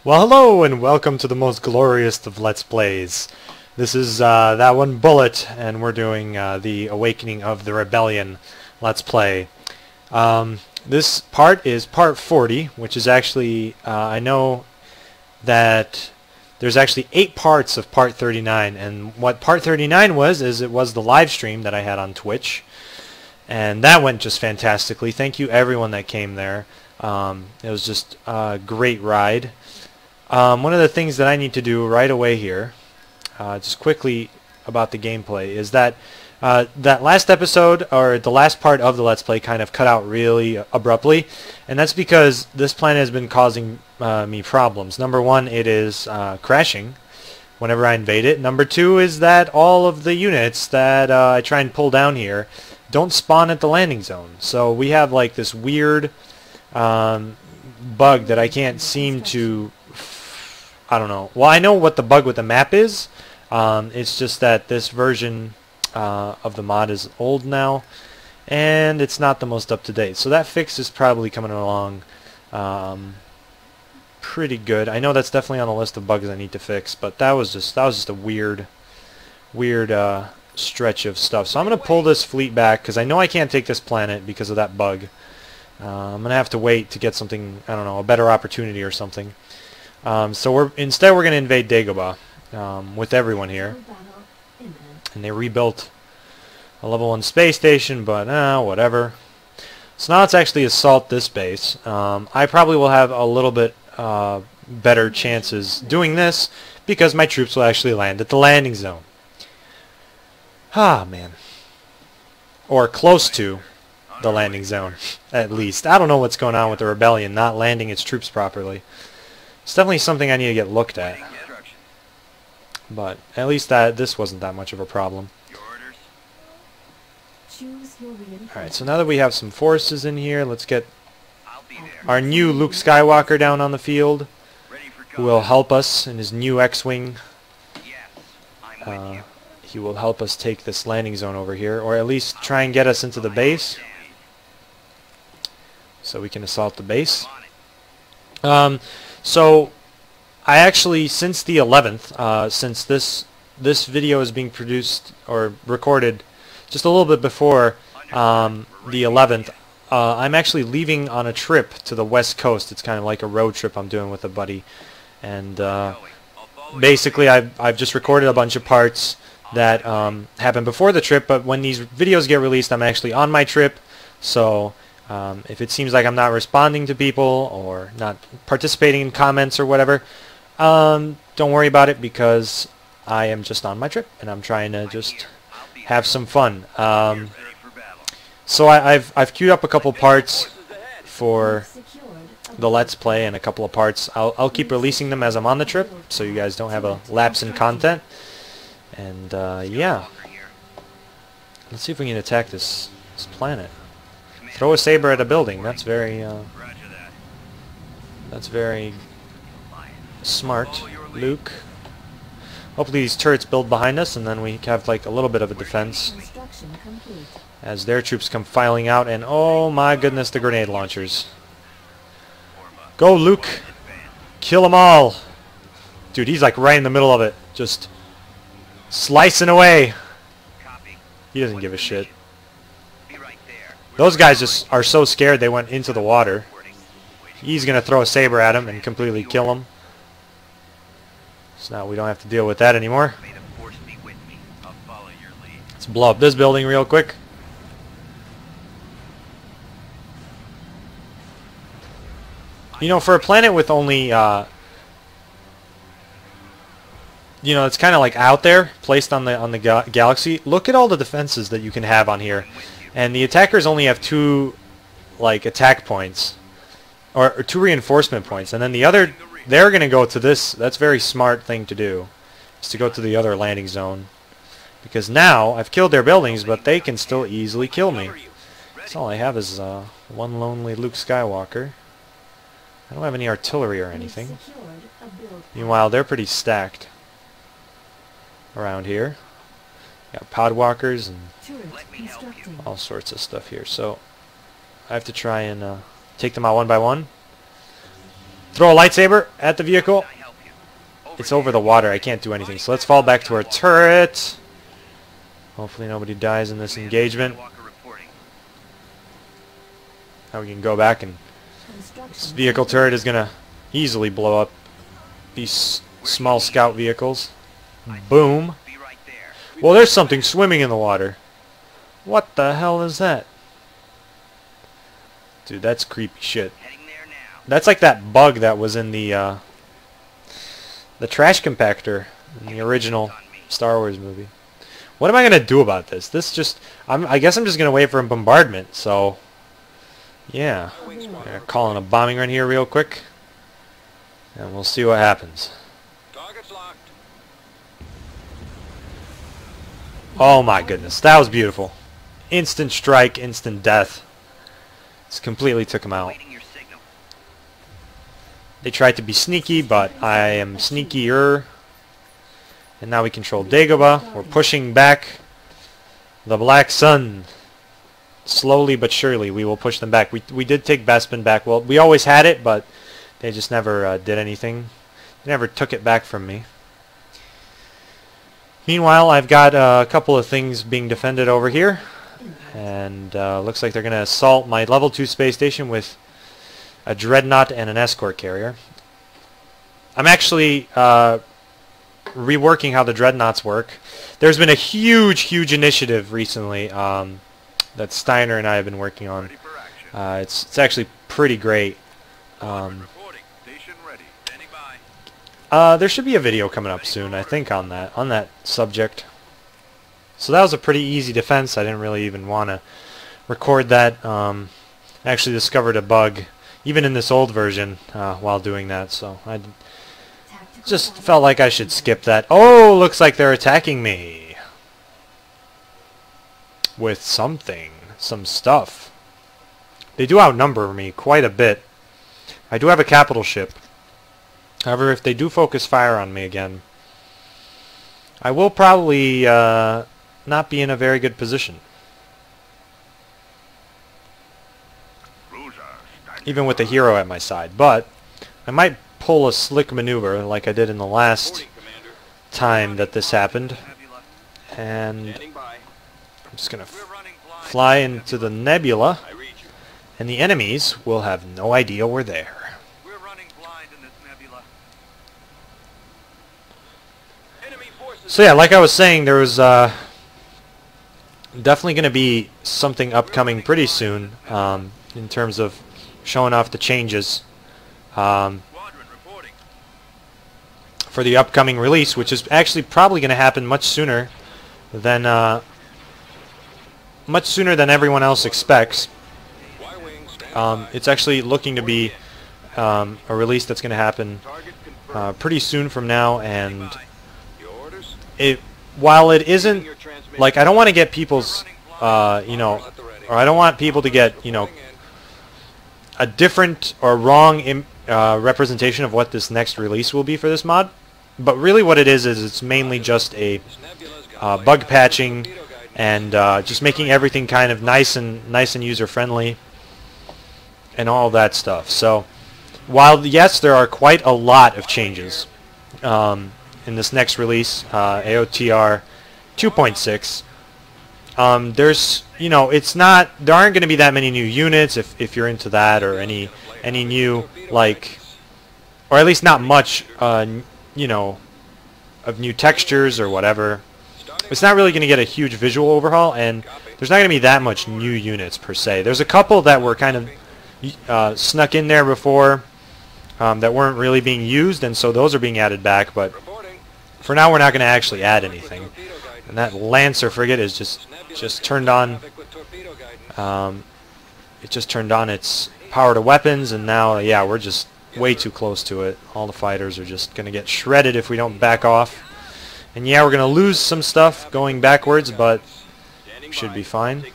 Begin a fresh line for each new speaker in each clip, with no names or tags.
Well, hello and welcome to the most glorious of Let's Plays. This is that one Bullet, and we're doing the Awakening of the Rebellion Let's Play. This part is part 40, which is actually, I know that there's actually 8 parts of part 39, and what part 39 was, is it was the live stream that I had on Twitch, and that went just fantastically. Thank you everyone that came there. It was just a great ride. One of the things that I need to do right away here, just quickly about the gameplay, is that that last episode, or the last part of the Let's Play, kind of cut out really abruptly, and that's because this planet has been causing me problems. Number one, it is crashing whenever I invade it. Number two is that all of the units that I try and pull down here don't spawn at the landing zone. So we have like this weird bug that I can't seem to... I don't know. Well, I know what the bug with the map is. It's just that this version of the mod is old now, and it's not the most up-to-date. So that fix is probably coming along pretty good. I know that's definitely on the list of bugs I need to fix, but that was just a weird stretch of stuff. So I'm gonna pull this fleet back because I know I can't take this planet because of that bug. I'm gonna have to wait to get something, I don't know, a better opportunity or something. So instead we're going to invade Dagobah with everyone here. And they rebuilt a level 1 space station, but whatever. So now let's actually assault this base. I probably will have a little bit better chances doing this because my troops will actually land at the landing zone. Ah, man. Or close to the landing zone, at least. I don't know what's going on with the rebellion not landing its troops properly. It's definitely something I need to get looked at. But at least this wasn't that much of a problem. Alright, so now that we have some forces in here, let's get our new Luke Skywalker down on the field, who will help us in his new X-Wing. He will help us take this landing zone over here, or at least try and get us into the base, so we can assault the base. So, I actually, since the 11th, since this video is being produced or recorded just a little bit before the 11th, I'm actually leaving on a trip to the West Coast. It's kind of like a road trip I'm doing with a buddy, and basically I've just recorded a bunch of parts that happened before the trip. But when these videos get released, I'm actually on my trip, so. If it seems like I'm not responding to people or not participating in comments or whatever, don't worry about it because I am just on my trip and I'm trying to just have some fun. So I've queued up a couple parts for the Let's Play and a couple of parts. I'll keep releasing them as I'm on the trip so you guys don't have a lapse in content. And yeah, let's see if we can attack this planet. Throw a saber at a building. That's very smart, Luke. Hopefully these turrets build behind us, and then we have like a little bit of a defense as their troops come filing out. And oh my goodness, the grenade launchers! Go, Luke! Kill them all! Dude, he's like right in the middle of it, just slicing away. He doesn't give a shit. Those guys just are so scared they went into the water. He's going to throw a saber at him and completely kill him. So now we don't have to deal with that anymore. Let's blow up this building real quick. You know, for a planet with only, you know, it's kind of like out there, placed on the galaxy. Look at all the defenses that you can have on here. And the attackers only have 2, like, attack points, or 2 reinforcement points, and then the other, they're going to go to this. That's a very smart thing to do, is to go to the other landing zone, because now I've killed their buildings, but they can still easily kill me. So all I have is one lonely Luke Skywalker. I don't have any artillery or anything. Meanwhile, they're pretty stacked around here. Got podwalkers and all sorts of stuff here. So I have to try and take them out one by one. Throw a lightsaber at the vehicle. It's over the water. I can't do anything. So let's fall back to our turret. Hopefully nobody dies in this engagement. Now we can go back, and this vehicle turret is going to easily blow up these small scout vehicles. Boom. Well, there's something swimming in the water. What the hell is that? Dude, that's creepy shit. That's like that bug that was in the trash compactor in the original Star Wars movie. What am I gonna do about this? I guess I'm just gonna wait for a bombardment. So, yeah, calling a bombing run here real quick, and we'll see what happens. Oh my goodness, that was beautiful. Instant strike, instant death. Just completely took him out. They tried to be sneaky, but I am sneakier. And now we control Dagobah. We're pushing back the Black Sun. Slowly but surely, we will push them back. We did take Bespin back. Well, we always had it, but they just never did anything. They never took it back from me. Meanwhile, I've got a couple of things being defended over here. And looks like they're going to assault my level 2 space station with a dreadnought and an escort carrier. I'm actually reworking how the dreadnoughts work. There's been a huge initiative recently that Steiner and I have been working on. It's actually pretty great. There should be a video coming up soon, I think, on that subject. So that was a pretty easy defense. I didn't really even want to record that. I actually discovered a bug, even in this old version, while doing that. So I just felt like I should skip that. Oh, looks like they're attacking me with something, some stuff. They do outnumber me quite a bit. I do have a capital ship. However, if they do focus fire on me again, I will probably not be in a very good position. Even with the hero at my side. But I might pull a slick maneuver like I did in the last time that this happened. And I'm just going to fly into the nebula, and the enemies will have no idea we're there. So yeah, like I was saying, there was definitely going to be something upcoming pretty soon in terms of showing off the changes for the upcoming release, which is actually probably going to happen much sooner than everyone else expects. It's actually looking to be a release that's going to happen pretty soon from now, and while it isn't, like, I don't want to get people's, you know, or I don't want people to get, you know, a different or wrong representation of what this next release will be for this mod. But really what it is it's mainly just a bug patching and just making everything kind of nice and user-friendly and all that stuff. So while, yes, there are quite a lot of changes in this next release, AOTR 2.6. There's, you know, there aren't going to be that many new units if you're into that, or any new, like, or at least not much, you know, of new textures or whatever. It's not really going to get a huge visual overhaul, and there's not going to be that much new units per se. There's a couple that were kind of snuck in there before that weren't really being used, and so those are being added back, but for now we're not going to actually add anything. And that Lancer frigate is just turned on. It just turned on its power to weapons, and now, yeah, we're just way too close to it. All the fighters are just going to get shredded if we don't back off. And yeah, we're going to lose some stuff going backwards, but we should be fine.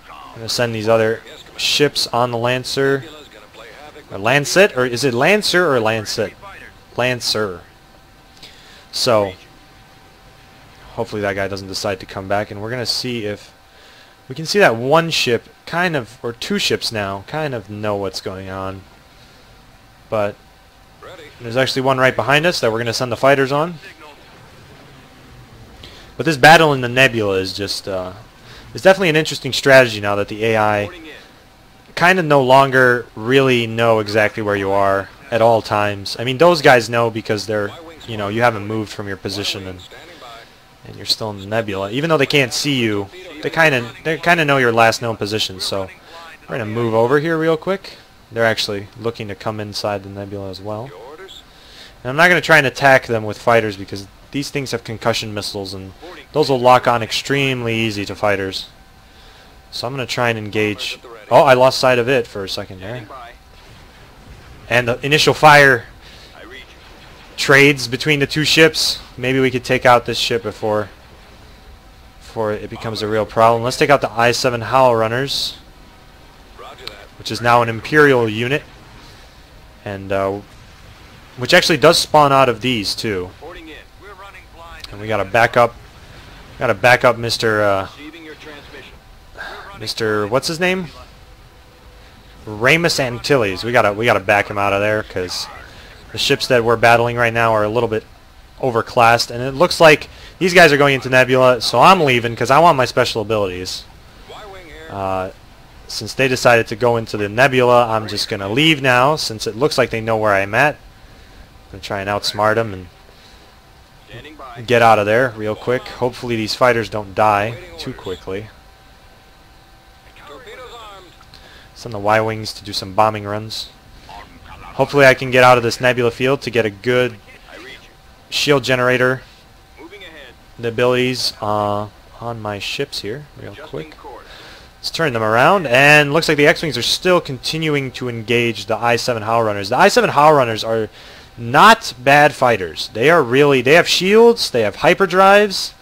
I'm going to send these other ships on the Lancer. Or Lancet? Or is it Lancer or Lancet? Lancer. So hopefully that guy doesn't decide to come back, and we're going to see if we can see that one ship kind of, or two ships now, kind of know what's going on. but there's actually one right behind us that we're going to send the fighters on. But this battle in the nebula is just it's definitely an interesting strategy now that the AI kind of no longer really know exactly where you are at all times. I mean, those guys know because they're, you know, you haven't moved from your position and you're still in the nebula. Even though they can't see you, they kind of know your last known position. So we're gonna move over here real quick. They're actually looking to come inside the nebula as well. And I'm not gonna try and attack them with fighters because these things have concussion missiles, and those will lock on extremely easy to fighters. So I'm gonna try and engage. Oh, I lost sight of it for a second there. And the initial fire trades between the two ships. Maybe we could take out this ship before it becomes a real problem. Let's take out the I-7 Howl Runners, which is now an Imperial unit, and which actually does spawn out of these too. And we gotta back up. Mr. What's his name? Ramus Antilles. We gotta back him out of there because the ships that we're battling right now are a little bit overclassed, and it looks like these guys are going into Nebula, so I'm leaving because I want my special abilities. Since they decided to go into the Nebula, I'm just gonna leave now since it looks like they know where I'm at. I'm gonna try and outsmart them and get out of there real quick. Hopefully these fighters don't die too quickly. Send the Y-Wings to do some bombing runs. Hopefully I can get out of this nebula field to get a good shield generator. The abilities on my ships here real quick. Let's turn them around, and looks like the X-Wings are still continuing to engage the I-7 Howl Runners. The I-7 Howl Runners are not bad fighters. They have shields, they have hyperdrives.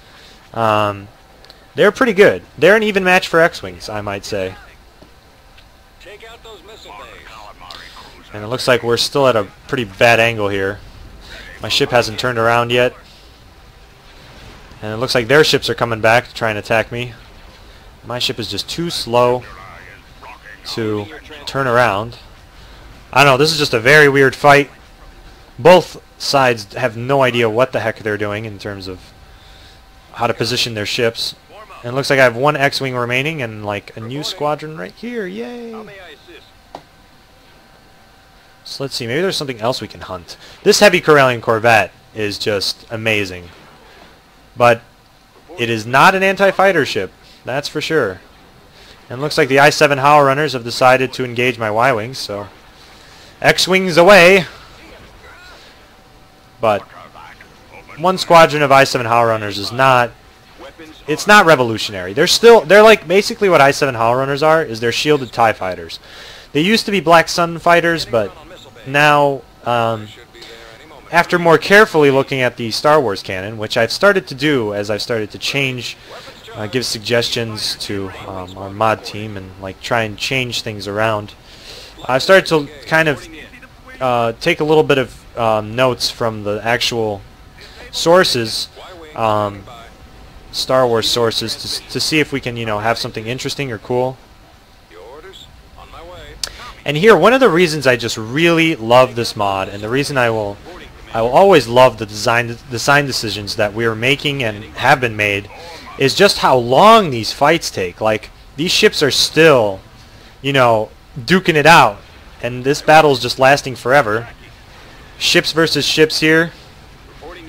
They're pretty good. They're an even match for X-Wings, I might say. And it looks like we're still at a pretty bad angle here. My ship hasn't turned around yet. And it looks like their ships are coming back to try and attack me. My ship is just too slow to turn around. I don't know, this is just a very weird fight. Both sides have no idea what the heck they're doing in terms of how to position their ships. And it looks like I have one X-Wing remaining and like a new squadron right here. Yay! So let's see, maybe there's something else we can hunt. This heavy Corellian Corvette is just amazing. But it is not an anti-fighter ship, that's for sure. And it looks like the I-7 Howl Runners have decided to engage my Y-Wings, so X-Wings away. But one squadron of I-7 Howl Runners is not, it's not revolutionary. They're like basically what I-7 Howl Runners are, is they're shielded TIE fighters. They used to be Black Sun fighters, but now, after more carefully looking at the Star Wars canon, which I've started to do as I've started to change, give suggestions to our mod team and like try and change things around, I've started to kind of take a little bit of notes from the actual sources, Star Wars sources, to see if we can, you know, have something interesting or cool. And here, one of the reasons I just really love this mod, and the reason I will always love the design decisions that we are making and have been made, is just how long these fights take. Like, these ships are still, you know, duking it out, and this battle is just lasting forever. Ships versus ships here.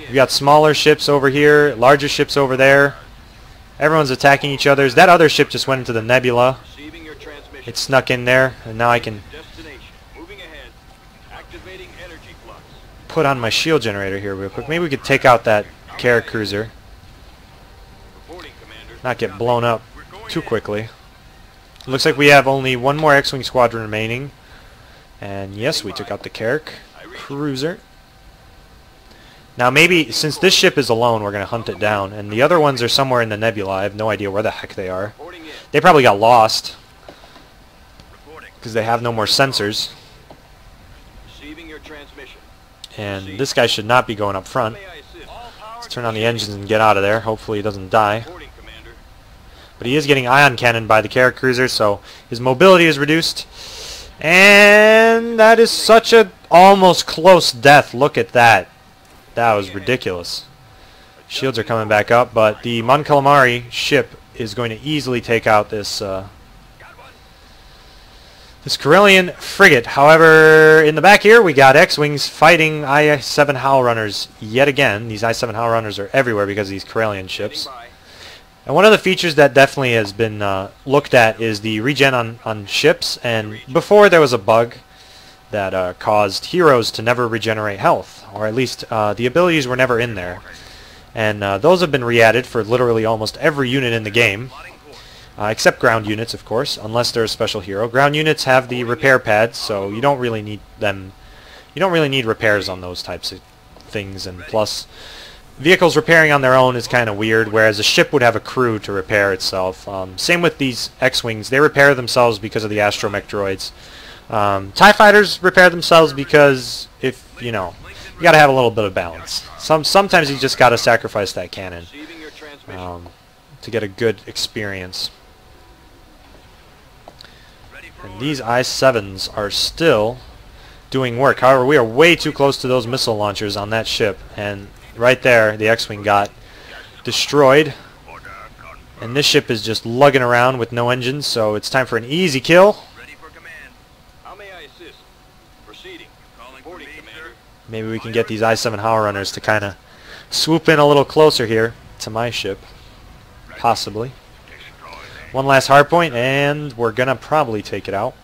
We got smaller ships over here, larger ships over there. Everyone's attacking each other. That other ship just went into the nebula. It snuck in there, and now I can put on my shield generator here real quick. Maybe we could take out that Carrack cruiser. Not get blown up too quickly. Looks like we have only one more X-Wing squadron remaining. And yes, we took out the Carrack cruiser. Now maybe, since this ship is alone, we're going to hunt it down. And the other ones are somewhere in the nebula. I have no idea where the heck they are. They probably got lost, because they have no more sensors. And this guy should not be going up front. Let's turn on the engines and get out of there. Hopefully he doesn't die. But he is getting ion cannoned by the Carrack cruiser, so his mobility is reduced. And that is such a almost close death. Look at that. That was ridiculous. Shields are coming back up, but the Mon Calamari ship is going to easily take out this this Corellian frigate. However, in the back here, we got X-Wings fighting I-7 Howlrunners yet again. These I-7 Howlrunners are everywhere because of these Corellian ships. And one of the features that definitely has been looked at is the regen on ships. And before, there was a bug that caused heroes to never regenerate health, or at least the abilities were never in there. And those have been re-added for literally almost every unit in the game. Except ground units, of course, unless they're a special hero. Ground units have the repair pads, so you don't really need them. You don't really need repairs on those types of things, and plus, vehicles repairing on their own is kind of weird, whereas a ship would have a crew to repair itself. Same with these X-Wings. They repair themselves because of the astromech droids. TIE fighters repair themselves because, you gotta have a little bit of balance. Sometimes you just gotta sacrifice that cannon to get a good experience. And these I-7s are still doing work. However, we are way too close to those missile launchers on that ship. And right there, the X-Wing got destroyed. And this ship is just lugging around with no engines, so it's time for an easy kill. Maybe we can get these I-7 Howlrunners to kind of swoop in a little closer here to my ship. Possibly. One last hardpoint, and we're going to probably take it out.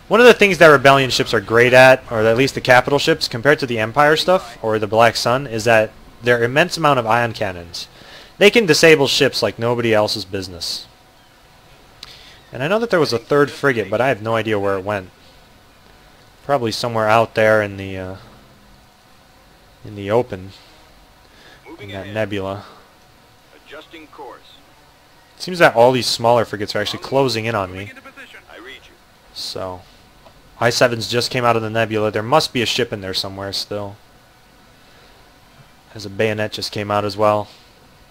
One of the things that Rebellion ships are great at, or at least the capital ships, compared to the Empire stuff, or the Black Sun, is that their immense amount of ion cannons. They can disable ships like nobody else's business. And I know that there was a third frigate, but I have no idea where it went. Probably somewhere out there in the open, in that nebula. Adjusting course. It seems that all these smaller frigates are actually closing in on me. So, I-7s just came out of the nebula. There must be a ship in there somewhere still. As a bayonet just came out as well.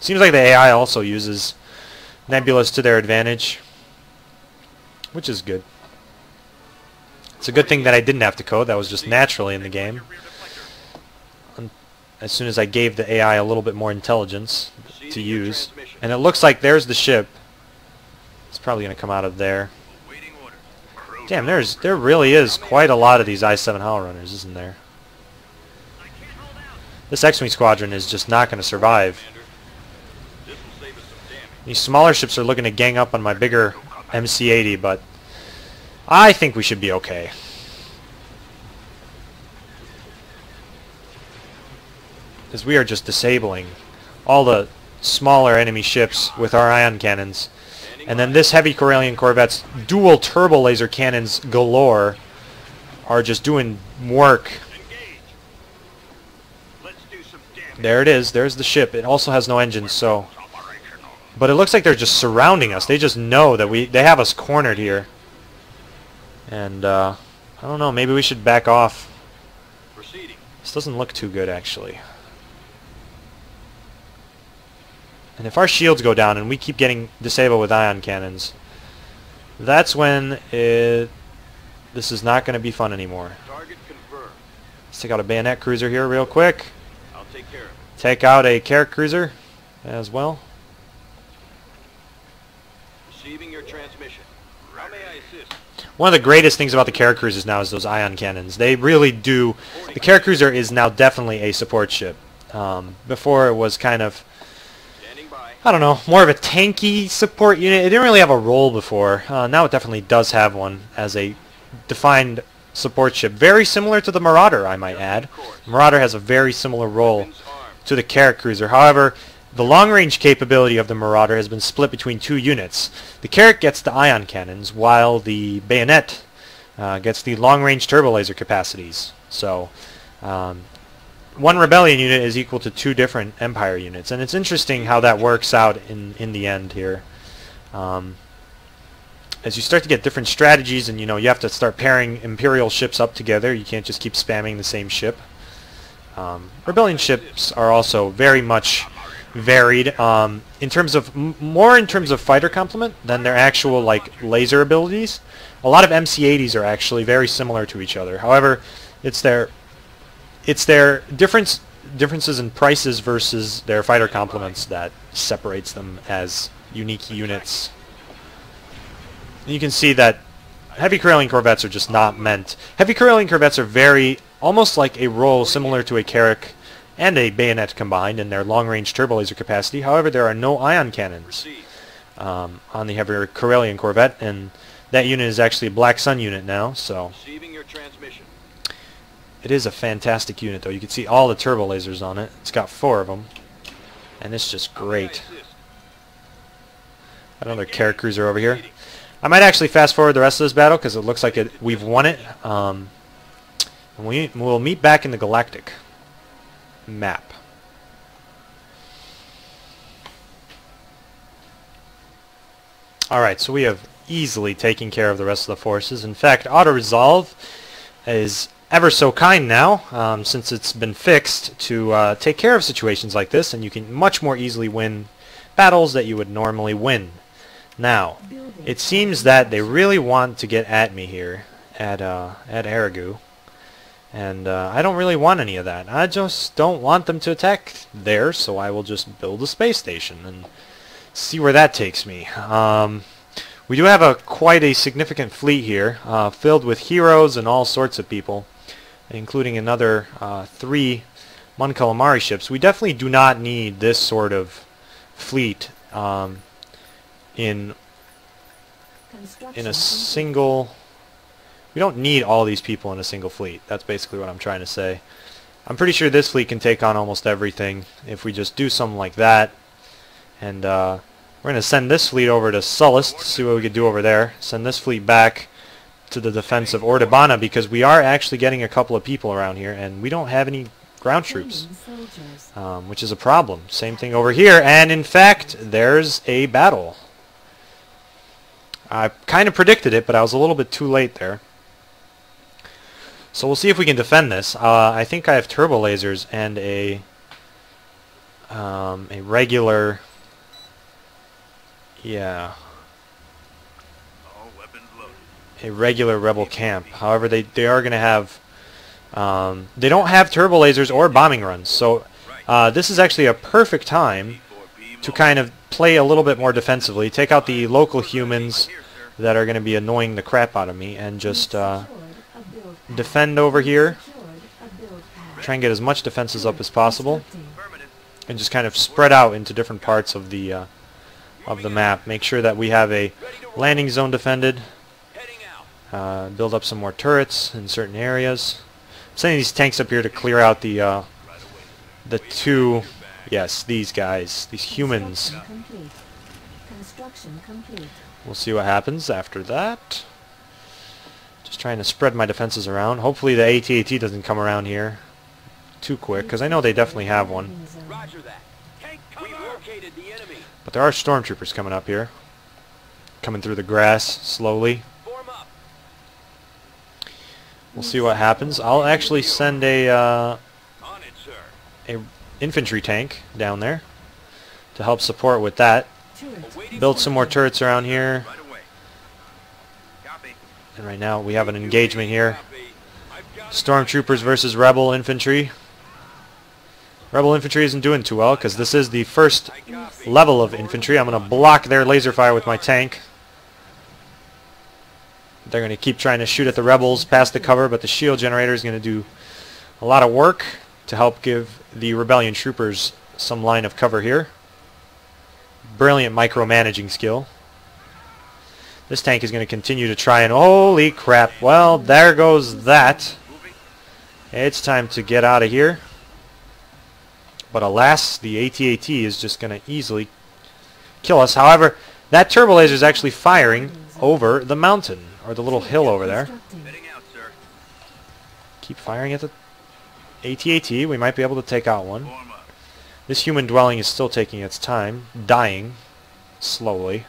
Seems like the AI also uses nebulas to their advantage, which is good. It's a good thing that I didn't have to code. That was just naturally in the game. As soon as I gave the AI a little bit more intelligence to use. And it looks like there's the ship. It's probably going to come out of there. Damn, there really is quite a lot of these I-7 Howlrunners, isn't there? This X-Wing squadron is just not going to survive. These smaller ships are looking to gang up on my bigger MC-80, but I think we should be okay. Because we are just disabling all the smaller enemy ships with our ion cannons. And then this heavy Corellian Corvette's dual turbo laser cannons galore are just doing work. There it is. There's the ship. It also has no engines, so... But it looks like they're just surrounding us. They just know that they have us cornered here. And, I don't know. Maybe we should back off. This doesn't look too good, actually. And if our shields go down and we keep getting disabled with ion cannons, that's when this is not going to be fun anymore. Let's take out a bayonet cruiser here real quick. I'll take care of it. Take out a Carrack cruiser as well. Receiving your transmission. How may I assist? One of the greatest things about the Carrack cruisers now is those ion cannons. They really do. The Carrack cruiser is now definitely a support ship. Before it was kind of, I don't know, more of a tanky support unit. It didn't really have a role before. Now it definitely does have one as a defined support ship. Very similar to the Marauder, I might add. The Marauder has a very similar role to the Carrack cruiser. However, the long-range capability of the Marauder has been split between two units. The Carrack gets the ion cannons, while the Bayonet gets the long-range turbo laser capacities. So, one Rebellion unit is equal to two different Empire units, and it's interesting how that works out in the end here. As you start to get different strategies, and you have to start pairing Imperial ships up together. You can't just keep spamming the same ship. Rebellion ships are also very much varied in terms of more in terms of fighter complement than their actual like laser abilities. A lot of MC-80s are actually very similar to each other. However, it's their differences in prices versus their fighter complements that separates them as unique units. And you can see that heavy Corellian corvettes are just not meant. Heavy Corellian corvettes are very almost like a role similar to a Carrack and a bayonet combined in their long-range turbo laser capacity. However, there are no ion cannons on the heavy Corellian corvette, and that unit is actually a Black Sun unit now, so it is a fantastic unit, though. You can see all the turbo lasers on it. It's got 4 of them, and it's just great. Another Carrack cruiser over here. I might actually fast forward the rest of this battle because it looks like we've won it. And we'll meet back in the Galactic map. Alright, so we have easily taken care of the rest of the forces. In fact, auto-resolve is ever so kind now, since it's been fixed to take care of situations like this, and you can much more easily win battles that you would normally win. Now, it seems that they really want to get at me here at Erigu, and I don't really want any of that. I just don't want them to attack there, so I will just build a space station and see where that takes me. We do have quite a significant fleet here, filled with heroes and all sorts of people, including another 3 Mon Calamari ships. We definitely do not need this sort of fleet in a single... We don't need all these people in a single fleet. That's basically what I'm trying to say. I'm pretty sure this fleet can take on almost everything if we just do something like that. And we're going to send this fleet over to Sullust to see what we could do over there. Send this fleet back to the defense of Ordubana, because we are actually getting a couple of people around here, and we don't have any ground troops, which is a problem. Same thing over here, and in fact, there's a battle. I kind of predicted it, but I was a little bit too late there. So we'll see if we can defend this. I think I have turbo lasers and a regular... Yeah. A regular rebel camp. However, they are going to have... they don't have turbo lasers or bombing runs, so this is actually a perfect time to kind of play a little bit more defensively, take out the local humans that are going to be annoying the crap out of me, and just defend over here. Try and get as much defenses up as possible, and just kind of spread out into different parts of the map. Make sure that we have a landing zone defended. Build up some more turrets in certain areas. I'm sending these tanks up here to clear out the 2, yes, these guys, these humans. We'll see what happens after that. Just trying to spread my defenses around. Hopefully the AT-AT doesn't come around here too quick, because I know they definitely have one. But there are stormtroopers coming up here. Coming through the grass slowly. We'll see what happens. I'll actually send a infantry tank down there to help support with that. Build some more turrets around here. And right now we have an engagement here. Stormtroopers versus Rebel infantry. Rebel infantry isn't doing too well because this is the first level of infantry. I'm going to block their laser fire with my tank. They're going to keep trying to shoot at the rebels past the cover, but the shield generator is going to do a lot of work to help give the rebellion troopers some line of cover here. Brilliant micromanaging skill. This tank is going to continue to try and... Holy crap. Well, there goes that. It's time to get out of here. But alas, the AT-AT is just going to easily kill us. However, that turbo laser is actually firing over the mountain, or the little hill over there. Keep firing at the AT-AT. We might be able to take out one. This human dwelling is still taking its time, dying slowly.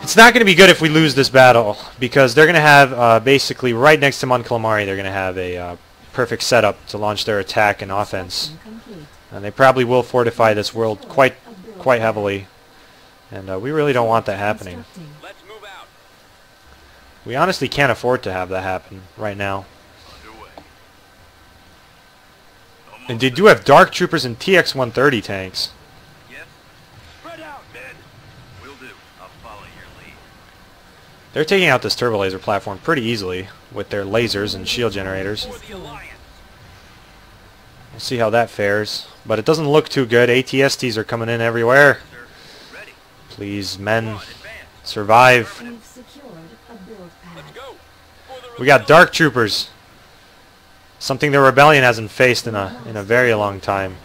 It's not going to be good if we lose this battle, because they're going to have, basically, right next to Mon Calamari, they're going to have a perfect setup to launch their attack and offense. And they probably will fortify this world quite heavily. And we really don't want that happening. We honestly can't afford to have that happen right now. And they do have Dark Troopers and TX-130 tanks. They're taking out this turbo laser platform pretty easily with their lasers and shield generators. We'll see how that fares. But it doesn't look too good. ATSTs are coming in everywhere. Please, men, survive. We got Dark Troopers. Something the Rebellion hasn't faced in a very long time.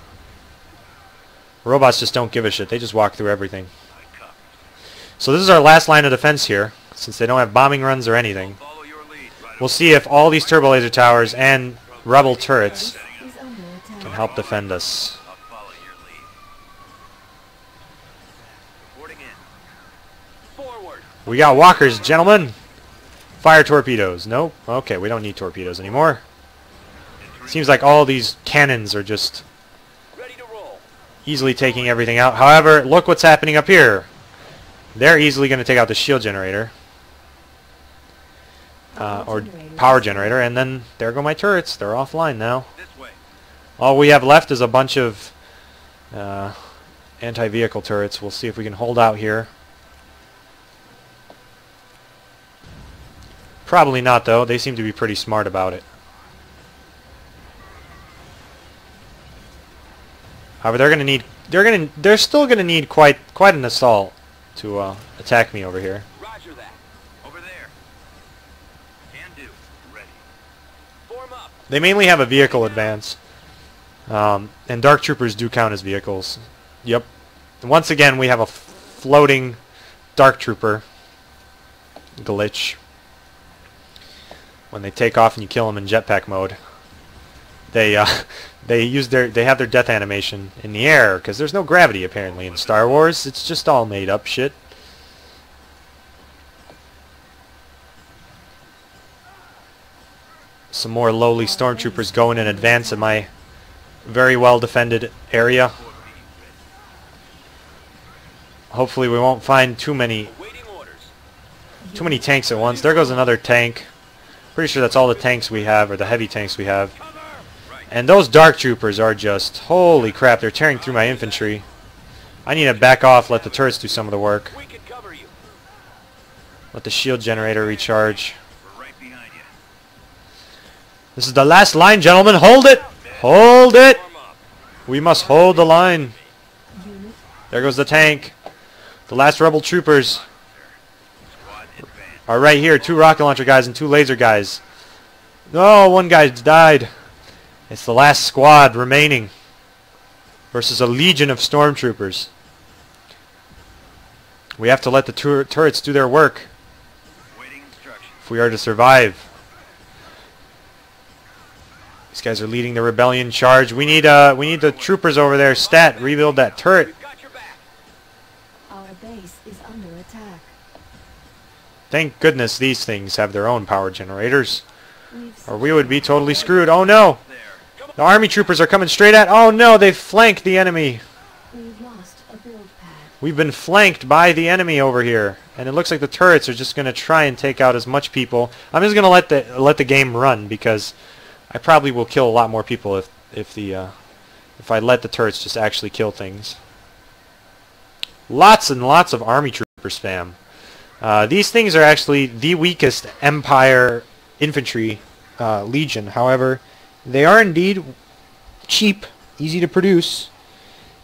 Robots just don't give a shit. They just walk through everything. So this is our last line of defense here, since they don't have bombing runs or anything. We'll see if all these turbo laser towers and rebel turrets can help defend us. We got walkers, gentlemen. Fire torpedoes. Nope. Okay, we don't need torpedoes anymore. Seems like all these cannons are just easily taking everything out. However, look what's happening up here. They're easily going to take out the shield generator. Or power generator. And then there go my turrets. They're offline now. All we have left is a bunch of anti-vehicle turrets. We'll see if we can hold out here. Probably not, though. They seem to be pretty smart about it. However, they're still gonna need quite an assault to attack me over here.
Roger that. Over there. Can do. Ready. Form up.
They mainly have a vehicle advance, and Dark Troopers do count as vehicles. Yep. And once again, we have a floating Dark Trooper glitch. When they take off and you kill them in jetpack mode, they have their death animation in the air because there's no gravity apparently in Star Wars. It's just all made up shit. Some more lowly stormtroopers going in advance of my very well defended area. Hopefully we won't find too many tanks at once. There goes another tank. Pretty sure that's all the tanks we have, or the heavy tanks we have. And those Dark Troopers are just, holy crap, they're tearing through my infantry. I need to back off, let the turrets do some of the work. Let the shield generator recharge. This is the last line, gentlemen. Hold it! Hold it! We must hold the line. There goes the tank. The last rebel troopers are right here. 2 rocket launcher guys and 2 laser guys. No, one guy died. It's the last squad remaining versus a legion of stormtroopers. We have to let the turrets do their work if we are to survive. These guys are leading the rebellion charge. We need the troopers over there. Stat, rebuild that turret.
Our base is under attack.
Thank goodness these things have their own power generators, or we would be totally screwed. Oh no! The army troopers are coming straight at... Oh no, they've flanked the enemy.
We've lost a build pad.
We've been flanked by the enemy over here, and it looks like the turrets are just going to try and take out as much people. I'm just going to let the game run because I probably will kill a lot more people if I let the turrets just actually kill things. Lots and lots of army trooper spam. These things are actually the weakest Empire infantry legion. However, they are indeed cheap, easy to produce,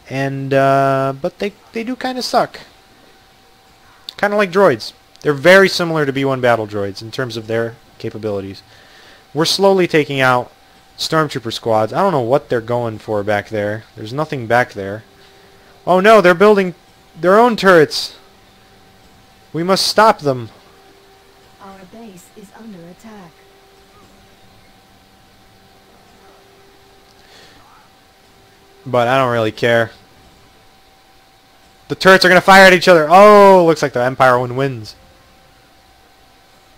and but they do kind of suck. Kind of like droids. They're very similar to B-1 battle droids in terms of their capabilities. We're slowly taking out stormtrooper squads. I don't know what they're going for back there. There's nothing back there. Oh no, they're building their own turrets. We must stop them.
Our base is under attack.
But I don't really care. The turrets are going to fire at each other. Oh, looks like the Empire one wins.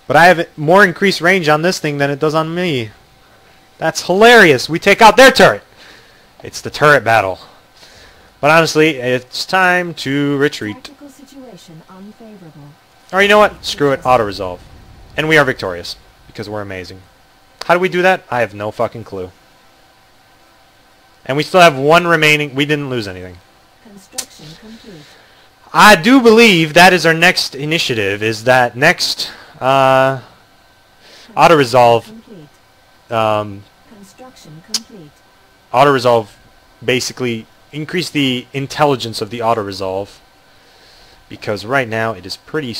But I have more increased range on this thing than it does on me. That's hilarious. We take out their turret. It's the turret battle. But honestly, it's time to retreat.
Tactical situation unfavorable.
Or you know what? Screw it. Auto-resolve. And we are victorious. Because we're amazing. How do we do that? I have no fucking clue. And we still have one remaining. We didn't lose anything.
Construction complete.
I do believe that is our next initiative. Is that next auto-resolve.
Complete. Construction complete.
Auto-resolve basically increase the intelligence of the auto-resolve. Because right now it is pretty